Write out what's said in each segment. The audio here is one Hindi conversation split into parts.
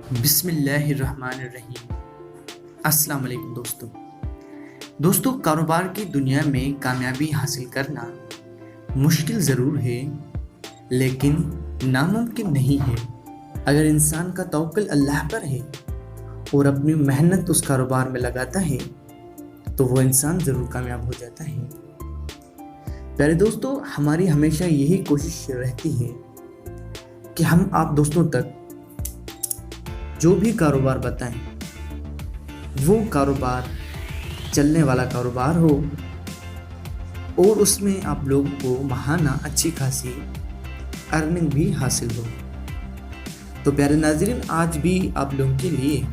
बिस्मिल्लाहिर्रहमानिर्रहीम। अस्सलाम वालेकुम दोस्तों, कारोबार की दुनिया में कामयाबी हासिल करना मुश्किल ज़रूर है, लेकिन नामुमकिन नहीं है। अगर इंसान का तवक्कुल अल्लाह पर है और अपनी मेहनत उस कारोबार में लगाता है तो वो इंसान ज़रूर कामयाब हो जाता है। प्यारे दोस्तों, हमारी हमेशा यही कोशिश रहती है कि हम आप दोस्तों तक जो भी कारोबार बताएं वो कारोबार चलने वाला कारोबार हो और उसमें आप लोगों को माहाना अच्छी खासी अर्निंग भी हासिल हो। तो प्यारे नाज़रीन, आज भी आप लोगों के लिए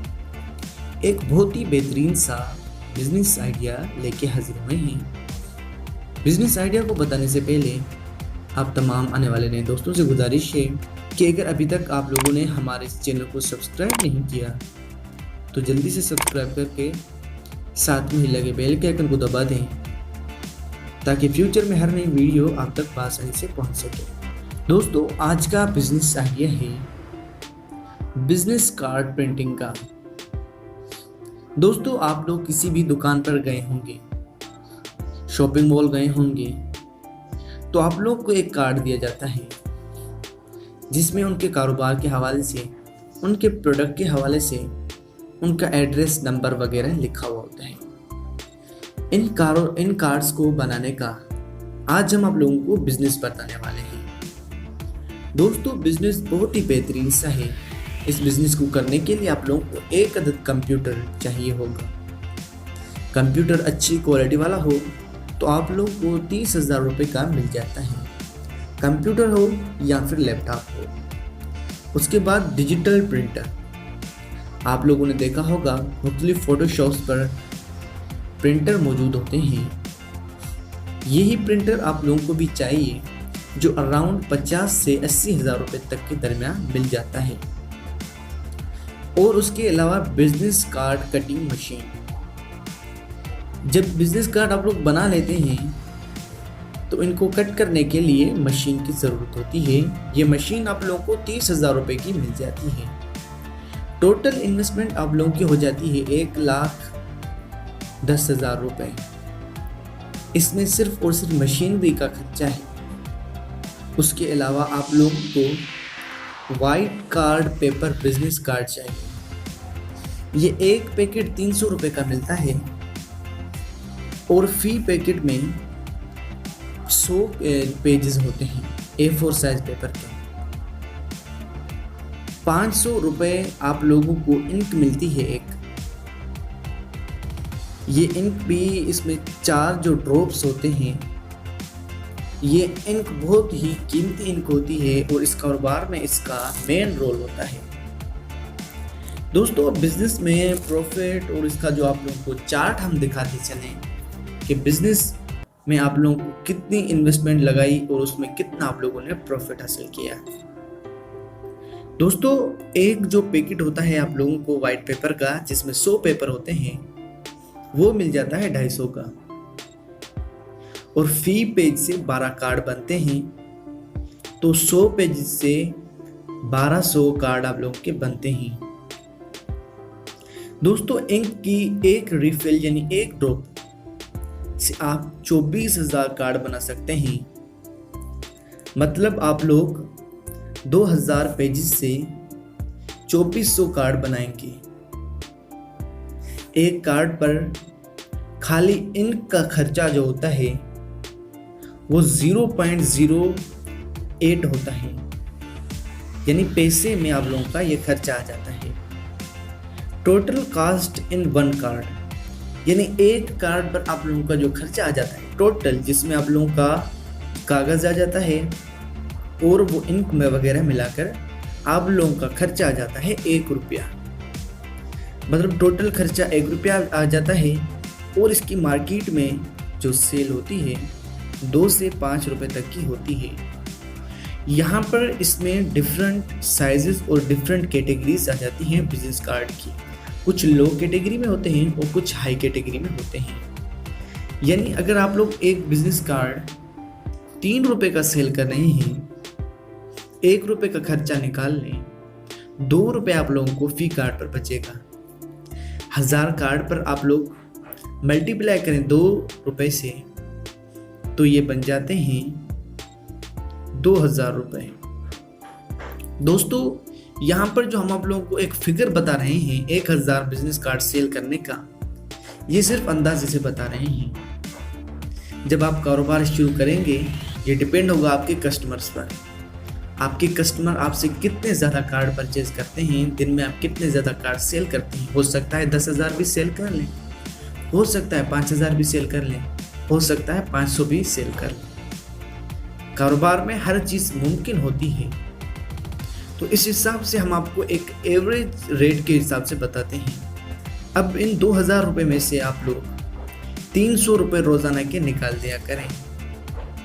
एक बहुत ही बेहतरीन सा बिजनेस आइडिया लेके हाजिर हुए हैं। बिजनेस आइडिया को बताने से पहले आप तमाम आने वाले नए दोस्तों से गुजारिश है कि अगर अभी तक आप लोगों ने हमारे इस चैनल को सब्सक्राइब नहीं किया तो जल्दी से सब्सक्राइब करके साथ में ही लगे बेल के आइकन को दबा दें ताकि फ्यूचर में हर नई वीडियो आप तक आसानी से पहुंच सके। दोस्तों, आज का बिजनेस आइडिया है बिजनेस कार्ड प्रिंटिंग का। दोस्तों, आप लोग किसी भी दुकान पर गए होंगे, शॉपिंग मॉल गए होंगे, तो आप लोग को एक कार्ड दिया जाता है जिसमें उनके कारोबार के हवाले से, उनके प्रोडक्ट के हवाले से उनका एड्रेस नंबर वगैरह लिखा हुआ होता है। इन कार्ड्स को बनाने का आज हम आप लोगों को बिजनेस बताने वाले हैं। दोस्तों, बिजनेस बहुत ही बेहतरीन सा है। इस बिजनेस को करने के लिए आप लोगों को एक अदद कंप्यूटर चाहिए होगा। कंप्यूटर अच्छी क्वालिटी वाला हो तो आप लोग को 30,000 रुपये का मिल जाता है, कंप्यूटर हो या फिर लैपटॉप हो। उसके बाद डिजिटल प्रिंटर, आप लोगों ने देखा होगा मुख्तलिफ फोटोशॉप्स पर प्रिंटर मौजूद होते हैं। यही प्रिंटर आप लोगों को भी चाहिए जो अराउंड 50 से 80,000 रुपये तक के दरमियान मिल जाता है। और उसके अलावा बिजनेस कार्ड कटिंग मशीन। जब बिजनेस कार्ड आप लोग बना लेते हैं तो इनको कट करने के लिए मशीन की ज़रूरत होती है। ये मशीन आप लोगों को 30,000 रुपये की मिल जाती है। टोटल इन्वेस्टमेंट आप लोगों की हो जाती है 1,10,000 रुपये। इसमें सिर्फ और सिर्फ मशीनरी का खर्चा है। उसके अलावा आप लोगों को white card paper business card चाहिए। ये एक पैकेट 300 रुपये का मिलता है और फी पैकेट में 100 पेजेस होते हैं A4 साइज पेपर के। 500 रुपये आप लोगों को इंक मिलती है एक। ये इंक भी, इसमें 4 जो ड्रॉप्स होते हैं, ये इंक बहुत ही कीमती इंक होती है और इस कारोबार में इसका मेन रोल होता है। दोस्तों, बिजनेस में प्रॉफिट और इसका जो आप लोगों को चार्ट हम दिखाते चलें कि बिजनेस में आप लोगों को कितनी इन्वेस्टमेंट लगाई और उसमें कितना आप लोगों ने प्रॉफिट हासिल किया। दोस्तों, एक जो पैकेट होता है आप लोगों को वाइट पेपर का, जिसमें 100 पेपर होते हैं, वो मिल जाता है 250 का। और फी पेज से 12 कार्ड बनते हैं, तो 100 पेज से 1200 कार्ड आप लोगों के बनते हैं। दोस्तों, इंक की एक रिफिल यानी एक ड्रॉप से आप 24,000 कार्ड बना सकते हैं। मतलब आप लोग 2,000 पेजेस से 2400 कार्ड बनाएंगे। एक कार्ड पर खाली इंक का खर्चा जो होता है वो 0.08 होता है, यानी पैसे में आप लोगों का ये खर्चा आ जाता है। Total cast in one card, यानी एक कार्ड पर आप लोगों का जो खर्चा आ जाता है टोटल, जिसमें आप लोगों का कागज़ आ जाता है और वो इंक में वगैरह मिलाकर आप लोगों का खर्चा आ जाता है 1 रुपया। मतलब टोटल खर्चा 1 रुपया आ जाता है और इसकी मार्केट में जो सेल होती है 2 से 5 रुपये तक की होती है। यहाँ पर इसमें डिफरेंट साइजेस और डिफरेंट कैटेगरीज आ जाती हैं बिजनेस कार्ड की। कुछ लो कैटेगरी में होते हैं और कुछ हाई कैटेगरी में होते हैं। यानी अगर आप लोग एक बिजनेस कार्ड 3 रुपये का सेल कर रहे हैं, 1 रुपये का खर्चा निकाल लें, ₹2 आप लोगों को फी कार्ड पर बचेगा। 1000 कार्ड पर आप लोग मल्टीप्लाई करें ₹2 से तो ये बन जाते हैं ₹2000। दोस्तों यहाँ पर जो हम आप लोगों को एक फिगर बता रहे हैं 1000 बिजनेस कार्ड सेल करने का, ये सिर्फ अंदाजे से बता रहे हैं। जब आप कारोबार शुरू करेंगे ये डिपेंड होगा आपके कस्टमर्स पर। आपके कस्टमर आपसे कितने ज़्यादा कार्ड परचेज करते हैं, दिन में आप कितने ज़्यादा कार्ड सेल करते हैं। हो सकता है 10,000 भी सेल कर लें, हो सकता है 5,000 भी सेल कर लें, हो सकता है 500 भी सेल कर लें। कारोबार में हर चीज़ मुमकिन होती है। तो इस हिसाब से हम आपको एक एवरेज रेट के हिसाब से बताते हैं। अब इन ₹2000 में से आप लोग ₹300 रोज़ाना के निकाल दिया करें।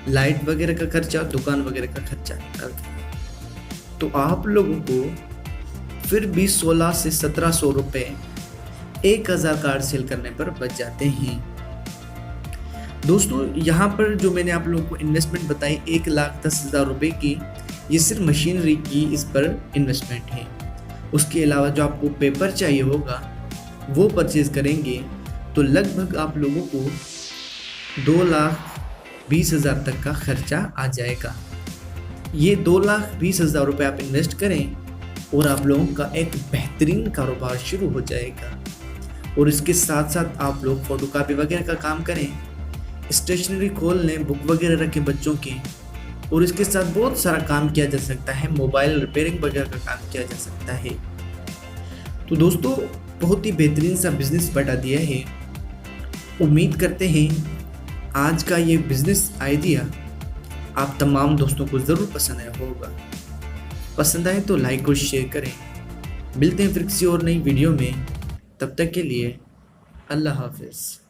लाइट वगैरह का खर्चा, दुकान वगैरह का खर्चा निकाल दें तो आप लोगों को फिर भी 1600 से 1700 रुपये 1000 कार्ड सेल करने पर बच जाते हैं। दोस्तों यहाँ पर जो मैंने आप लोगों को इन्वेस्टमेंट बताई 1,10,000 रुपये की, ये सिर्फ मशीनरी की इस पर इन्वेस्टमेंट है। उसके अलावा जो आपको पेपर चाहिए होगा वो परचेज करेंगे तो लगभग आप लोगों को 2,20,000 तक का खर्चा आ जाएगा। ये 2,20,000 रुपये आप इन्वेस्ट करें और आप लोगों का एक बेहतरीन कारोबार शुरू हो जाएगा। और इसके साथ साथ आप लोग फोटोकॉपी वगैरह का काम करें, स्टेशनरी खोल लें, बुक वगैरह रखें बच्चों की, और इसके साथ बहुत सारा काम किया जा सकता है। मोबाइल रिपेयरिंग वगैरह का काम किया जा सकता है। तो दोस्तों बहुत ही बेहतरीन सा बिजनेस बता दिया है। उम्मीद करते हैं आज का ये बिजनेस आइडिया आप तमाम दोस्तों को ज़रूर पसंद आया होगा। पसंद आए तो लाइक और शेयर करें। मिलते हैं फिर किसी और नई वीडियो में, तब तक के लिए अल्लाह हाफिज़।